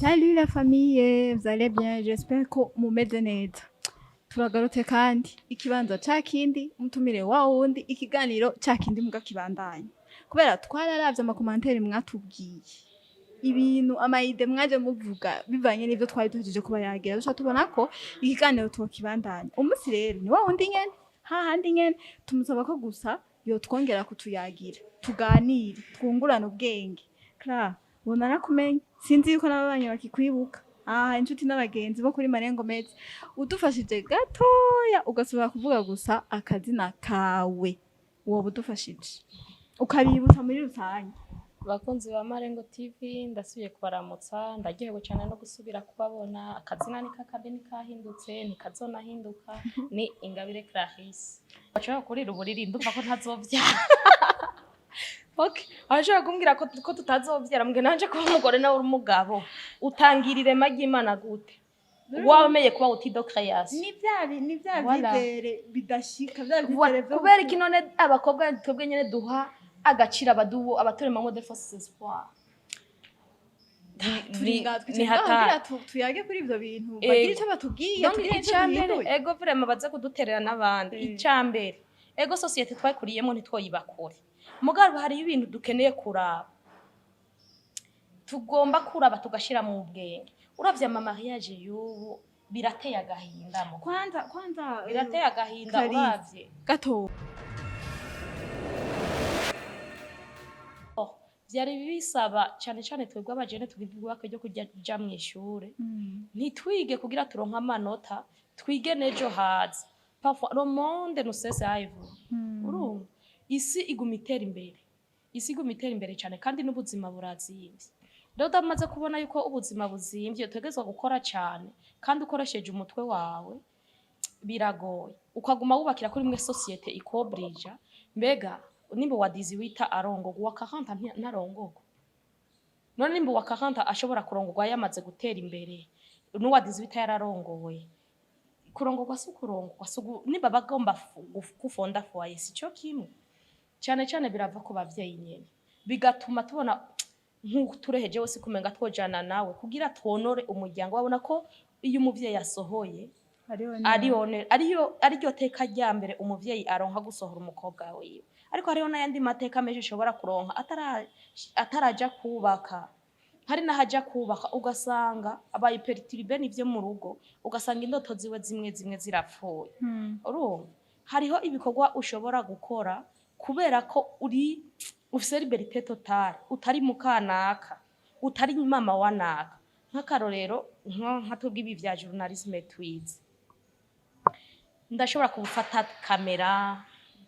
Salut la famille, vous allez bien? J'espère ko mumeze neza. Turagarutse kandi ikibanza ca kindi mutumire wa wundi ikiganiro ca kindi muga kibandanya. Kubera twararavye amakomantere mwatubwiye. Ibintu amayide mwaje muvuga bivanye n'ivyo twari duhejeje kuba yagira. Duca tubona ko ikiganiro twokibandanya. Umunsi rero ni wa wundi nyene, hahandi nyene tumusaba ko gusa yotwongera kutuyagira. Tuganire, twungurane ubwenge. Kra, ubona nakumenye. Sinzi yuko n'ababanyi bakikwibuka. Inshuti n'abagenzi bo kuri Marengo Meds udufashije gatoya ugasubira kuvuga gusa akazina kawe wowe udufashije ukabibutsa muri rusange. Bakunzi ba Marengo TV ndasubiye kubaramutsa ndaryohewe cyane no gusubira kubabona. Akazina ni kakabeni kahindutse ni kazona hinduka ni Ingabire Clarisse. Bashaka kurira uburiri ndumva ko ntazovyara. Okay, ashaka kumbwira ko tutazovyara mbwe nanje ko umugore nawe umugabo utangirire magi Imana gute wameye kuba utido création ni bya bizere bidashika bya bizere kubera iki none abakobwa twebwe nyene duha agacira abaduwo abatore mu mode force espoir ni hatara tuyage kuri ivyo bintu bagira icyo batubwiye tugira icambere ego vraiment baze kuduterera nabandi icambere ego societe twakuriyemo ntitwoyibakure mugabo hari ibintu dukeneye kuraba tugomba kuraba tugashira mu bwenge uravye ama mariage y'ubu birateye agahinda mu kwanza birateye agahinda uravye gato byari bisaba cyane cyane twebwe abajene tugibwa ko kujya mu ishure ntitwige kugira turonka amanota twige nejo haza parfois le monde nous cesse à évoluer isi igumitera imbere cyane kandi n'ubuzima burazimvye rero damaze kubona yuko ubuzima buzimvye utegezwa gukora cyane kandi ukoresheje umutwe wawe biragoye ukaguma wubakira kuri mwe societe ikobrija mbega nimba wadizi wita arongogo wa 40 ntarongogo none nimba wa 40 ashobora kurongogwa yamaze gutera imbere n'uwadizi wita yararongowe kurongogwa sukurongogwa nimba bagomba kufonda foyer sico kimwe cyane cyane birava ko bavyeyi nyene bigatuma tubona nk'utureheje wose kumenga twojana nawe kugira twonore umuryango wabona ko iyo umuvyeyi yasohoye ariyo teka rya mbere umuvyeyi aronka gusohora umukobwa wiwe ariko hariho n'ayandi mateka menshi ashobora kuronka ataraja kubaka hari nahaja kubaka ugasanga abaye perturbe n'ivyo mu rugo ugasanga indoto ziwe zimwe zirapfuye urumva hariho ibikorwa ushobora gukora kubera ko ufise liberté totale utari mukanaka utari mama wa naka nk'akarorero nka tubwibi vya journalisme twize ndashobora kubufata kamera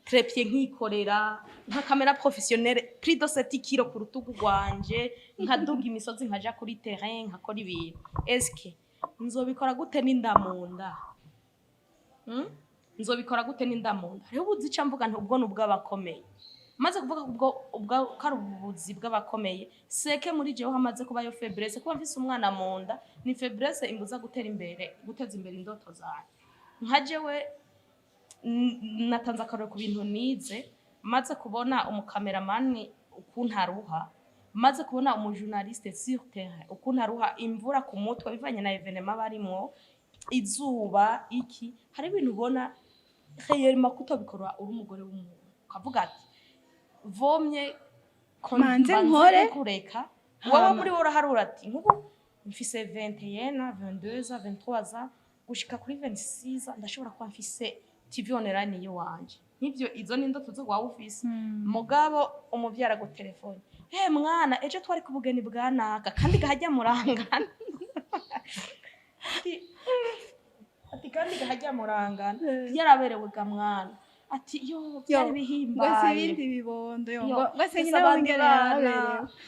trepied nkikorera nka kamera professionnelle prix de 7 kg ku rutugu rwanje nkaduga imisozi nkaja kuri terrain nkakora ibintu eske nzobikora gute n'indamunda nzobikora gute n'indamunda rero ubuzica mvuga nti ubwo nubwo abakomeye maze kuvuga ubwo karubuzi bw'abakomeye seke muri jewe hamaze kuba yo faiblesse kuba mfise umwana munda ni faiblesse imbuza guteza imbere indoto zawe nkajewe natanze akarore ku bintu nize maze kubona umukameramani ukuntu aruha maze kubona umujournaliste sur terrain ukuntu aruha imvura ku mutwe bivanye na evenement barimwo izuba iki hari ibintu ubona réellement kutobikora uri umugore w'umuntu ukavuga ati vomye manze nkore kureka wowe muri wora harura ati nkubu mfise 21 22 23 gushika kuri 26 ndashobora kuba mfise TV online yiwanje nivyo izo ni ndoto zo wawe ufise mugabo umuvyara go telefone mwana eje twari ku bugeni bwa naka kandi gahajya murangana ati kandi gahajya murangana yaraberewe ga mwana ati yo byari bihimbaye ngo sibindi bibondo ngo se nyina wongera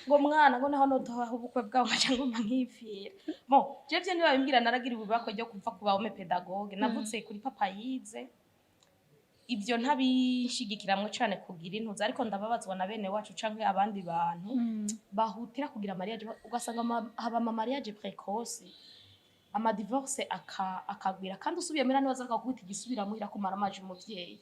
ngo mwana ngo naho notaha ubukwe bwawe cyangwa nkifira bon je byo niba bimbwira naragira ububako ryo kumva kuba ome pedagogue navutse kuri papa yize ibyo ntabishigikiramwe cyane kugira intuza ariko ndababazwa na bene wacu canke abandi bantu bahutira kugira mariage ugasanga haba ama mariage précoce ama divorce akagwira kandi usubiye mera nibaza akakubita igisubira muhira kumara amaje umuvyeyi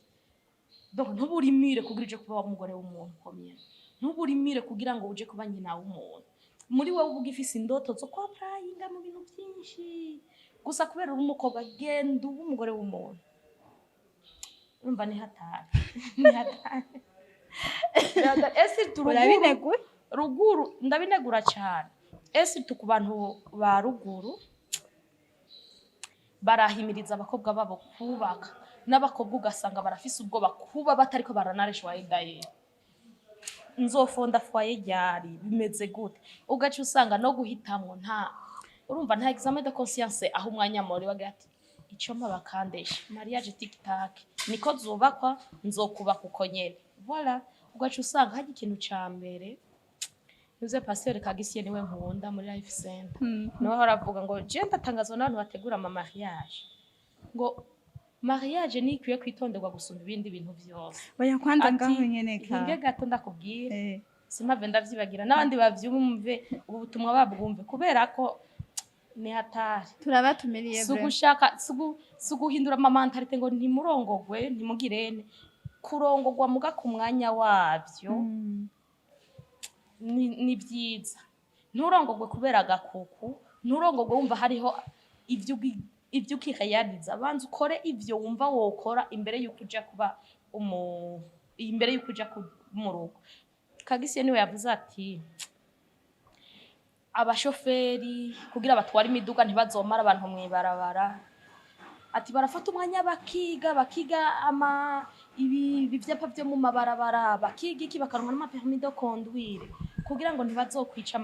donc ntuburimire kugira uje kuba umugore w'umuntu komye ntuburimire kugira ngo uje kuba nyina w'umuntu muri wowe uba ugifise indoto zo kwa prayinga mu bintu byinshi gusa kubera uri umukobwa genda uba umugore w'umuntu urumva ni hatari ni hatari ese ruguru ndabinegura cyane ese ku bantu ba ruguru barahimiriza abakobwa babo kubaka n'abakobwa ugasanga barafise ubwoba kuba batariko baranareshwa idaye nzofonda foyer ryari bimeze gute ugaca usanga no guhitamwo nta urumva nta examen de conscience aho umwanya muri bagati ico mabakandesha mariage tic-tac niko zubakwa nzokubaka uko nyene voilà ugaca usanga hari ikintu ca mbere Nuze pasteur Kagisiye niwe nkunda muri life center niwe haravuga ngo je ndatangazwa n'abantu bategura ama mariage ngo mariage ni ikwiye kwitonderwa gusumba ibindi bintu byose baya kwanza ngaho nyene ka nge gato ndakubwira simave ndavyibagira n'abandi bavyumve ubu butumwa babwumve kubera ko ni hatari turabatumiriye sugushaka suguhindura amamantarite ngo ntimurongogwe ntimugirene kurongogwa muga ku mwanya wabyo ni byiza nturongogwe kubera gakuku nturongogwe wumva hariho ibyo ukihayaniza abanza ukore ivyo wumva wokora imbere yuko uja kuba imbere yuko uja mu rugo Kagisiye niwe yavuze ati abashoferi kugira batwara imiduga ntibazomara abantu mwibarabara ati barafata umwanya bakiga ibi byapa byo mu mabarabara bakiga iki bakaronka n'ama permis de conduire kugira ngo ntibazokwica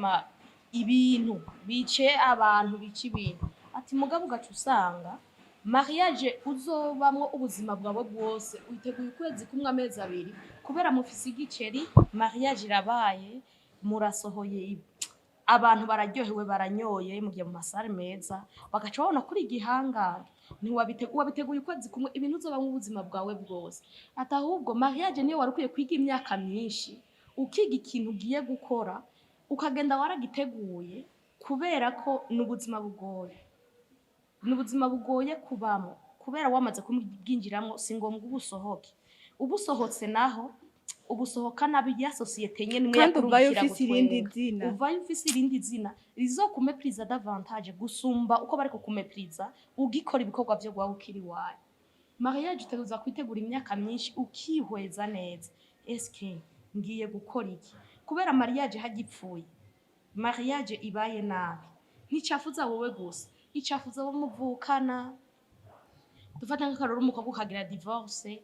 ibintu bice abantu bice ibintu ati mugabo gacu usanga mariage uzobamwo ubuzima bwawe bwose witeguye ukwezi kumwe amezi abiri kubera mufise igiceri mariage irabaye murasohoye abantu bararyohewe baranyoye mugiye mu masare meza bagaca babona kuri igihangage wabiteguye ukwezi kumwe ibintu uzobamwo ubuzima bwawe bwose ati ahubwo mariage niyo wari ukwiye kwiga imyaka myinshi ukiga ikintu ugiye gukora ukagenda waragiteguye kubera ko n'ubuzima bugoye kubamo kubera wamaze kumubwinjiramo si ngombwa ubusohotse naho ubusohoka nabi ya societe nyene kandi uvayo ufise irindi zina rizokumepriza davantage gusumba uko bari kukumepriza ugikora ibikorwa byo gwawe ukiri wawe mariage uteguza kwitegura imyaka myinshi ukihweza neza eske ngiye gukora iki kubera mariage hagipfuye mariage ibaye nabi nticafuza wowe gusa icafuza bo muvukana dufata nk'akaroro umukobwa ukagira divorce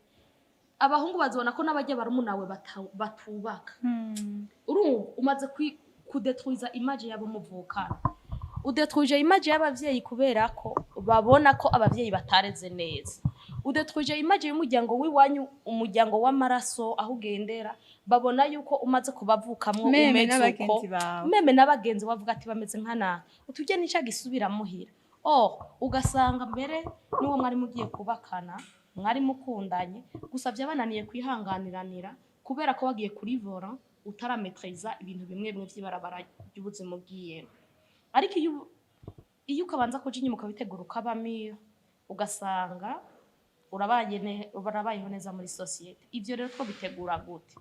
abahungu bazibona ko n'abajya barumunawe batubaka urumva umaze kudetruiza image yabo muvukana udetruije image y'abavyeyi kubera ko babona ko abavyeyi batareze neza udetruije image y'umuryango wiwanyu umuryango w'amaraso aho ugendera babona yuko umaze kubavukamwo umeze uko meme n'abagenzi bavuga ati bameze nkana utuje nica gisubira muhira ugasanga mbere n'uwo mwari mugiye kubakana mwari mukundanye gusa byabananiye kwihanganiranira kubera ko wagiye kuri volant utarametriza ibintu bimwe by'ibarabara ry'ubuzima bw'iyene ariko iyo ukabanza kuja inyuma ukabitegura ukabamiyo ugasanga urabayeho neza muri societe ivyo rero two bitegura gute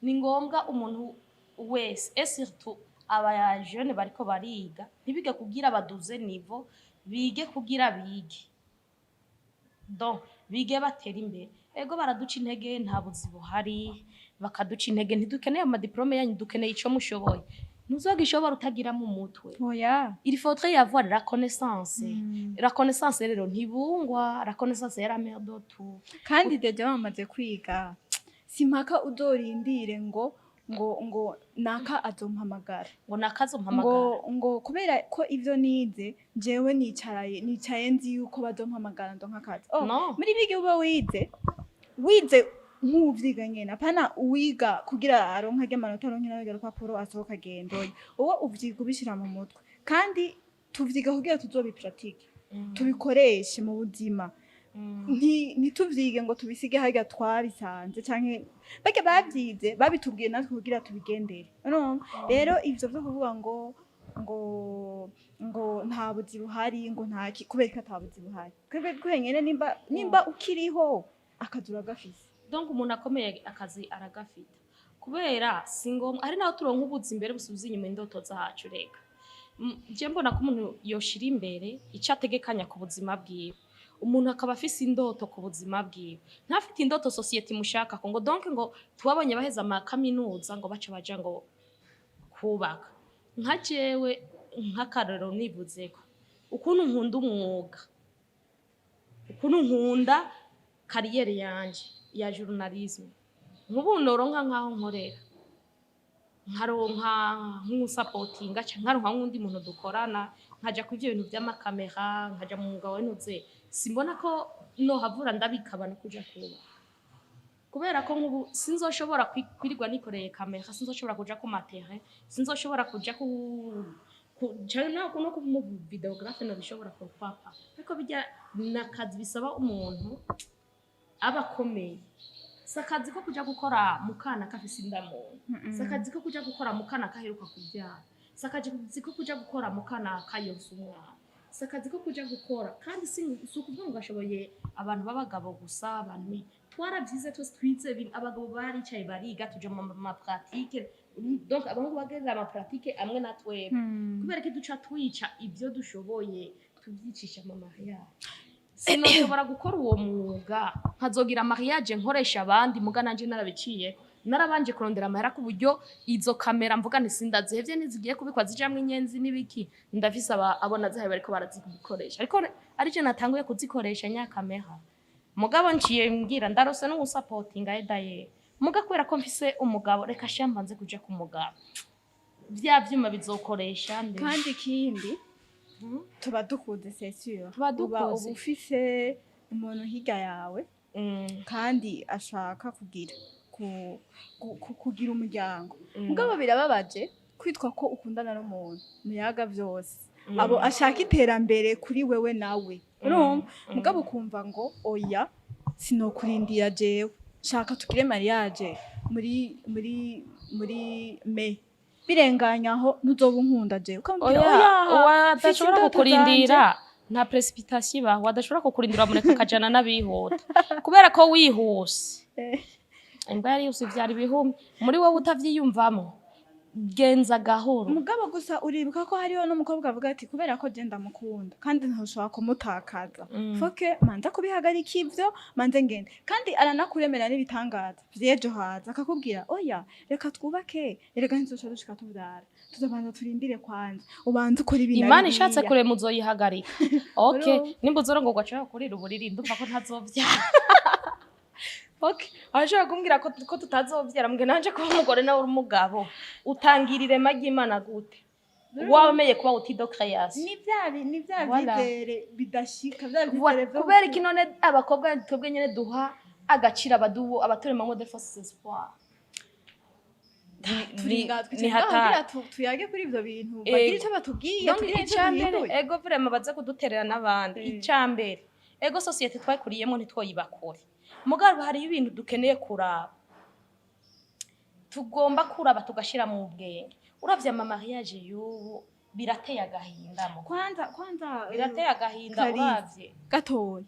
ni ngombwa umuntu wese surtout aba jeune bariko bariga ntibige kugira baduze niveau bige kugira bige donc bige batera imbere ego baraduca intege nta buzi buhari bakaduca intege ntidukeneye ama diplome yanyu dukeneye ico mushoboye ntuzogishobora utagira mu mutwe il faudrait y avoir la connaissance la connaissance rero ntibungwa la connaissance yara mère de tout kandi deje bamaze kwiga simpaka udorindire ngo naka azompamagara ngo kubera ko ivyo nize jewe nicaye nzi yuko bazompamagara ndo nkakazi muri bige uba wize nk'uvyiga nyene apana uwiga kugira aronka amanota aronkera n'urugero rupapuro asohoka agendoye uwo uvyiga ubishira mu mutwe kandi tuvyiga kugira tuzobipratique tubikoreshe mu buzima ntituvyige ngo tubisige harya twabisanze canke bake bavyize babitubwiye natwe kugira tubigendere rero ivyo vyo kuvuga ngo nta buzi buhari ngo ntaki kubera ko atabuzi buhari kwenyene nimba ukiriho akazura gafise donc umuntu akomeye akazi aragafita kubera singombwa ari naho turonka ubuzi imbere busubiza inyuma indoto zacu reka je mbona ko umuntu yoshira imbere icyo ategekanya ku buzima bwiwe umuntu akaba afise indoto ku buzima bwiwe ntafite indoto society mushaka ko ngo donc ngo tubabonye baheza amakaminuza ngo bace baja ngo kubaka nka jewe nk'akarero nivuze ko ukuntu nkunda umwuga ukuntu nkunda kariyeri yanje ya journalisme nk'ubu noronka nkaho nkorera nkaronka nk'umusapotinga canke nkaronka nk'undi muntu dukorana nkaja ku ivyo bintu vy'amakamera nkaja mu mwuga w'intuze simbona ko nohavura ndabikabana kuja kuba kubera ko nk'ubu sinzoshobora kwirirwa nikoreye kamera sinzoshobora kuja ku matere sinzoshobora kuja ku jana kuno ku mu videographe no bishobora kupapa ariko bijya nakazi bisaba umuntu abakomeye sakazi ko kuja gukora mukana kafise indamuntu sakazi ko kuja gukora mukana kaheruka kubyara sakazi ko kuja gukora mukana kayonsa umwana sakazi ko kuja gukora kandi sukuvuga ngo ashoboye abantu babagabo gusa abantu twarabyize twese twize abagabo baricaye bariga tuje mu pratique donc abantu bageze ama pratique amwe natwe kubera ko duca twica ibyo dushoboye tubyicisha mu mariage sinoshobora gukora uwo mwuga nkazogira mariage nkoresha abandi muga nanje narabiciye narabanje kurondera amahera ku buryo izo kamera mvuga ntizihevye nizigiye kubikwa zijamwe inyenzi nibiki ndafise abona zahaye bariko barazikoresha ariko arije natanguye kuzikoresha nya kamera mugabo nciye ngira ndarose no supportinga edaye muga kwera ko mfise umugabo reka shambanze kuja ku mugabo vya vyuma bizokoresha kandi ikindi tuba dukuze sesiyo uba ufise umuntu hirya yawe kandi ashaka kugira umuryango mugabo birababaje kwitwa ko ukundana n'umuntu muyaga vyose abo ashaka iterambere kuri wewe nawe urumva mugabo ukumva ngo oya sinokurindira jewe shaka tugire mariage muri me birenganyaho ntuzoba unkunda jewe ukambwira oya wadashobora kukurindira nta precipitation ba wadashobora kukurindira mureka kajana nabihuta kubera ko wihuse imbari yose vyari bihumye muri wowe utavyiyumvamo genza gahoro mugabo gusa uribuka ko hariho n'umukobwa avuga ati kubera ko je ndamukunda kandi ntushobora kumutakaza foke manza kubihagarika ivyo manze ngende kandi aranakuremera n'ibitangaza vyejo haza akakubwira oya reka twubake reka nzoshobora dushika tuvyara tuzabanza turindire kwanza ubanze ukora ibintu Imana ishatse kure muzoyihagarika okay nimba uzorongorwa cyangwa kurira uburiri ndumva ko ntazovyara okay arashaka kumbwira ko tutazovyara mbwe nanje ko umugore nawe umugabo utangirire magi Imana gute wameye kuba utido création ni bya bizere bidashika bya bizere kubera kinone abakobwa twebwe nyene duha agacira abadubu abaturema ngo de fausse espoir ni hatari tuyage kuri ivyo bintu bagira icyo batubwiye icambere ego vraiment baze kuduterera nabandi icambere ego societe twakuriyemo ntitwoyibakore mugabo hari ibintu dukeneye kuraba tugomba kuraba tugashira mu bwenge uravye ama mariage y'ubu birateye agahinda kwanza birateye agahinda uravye gatoya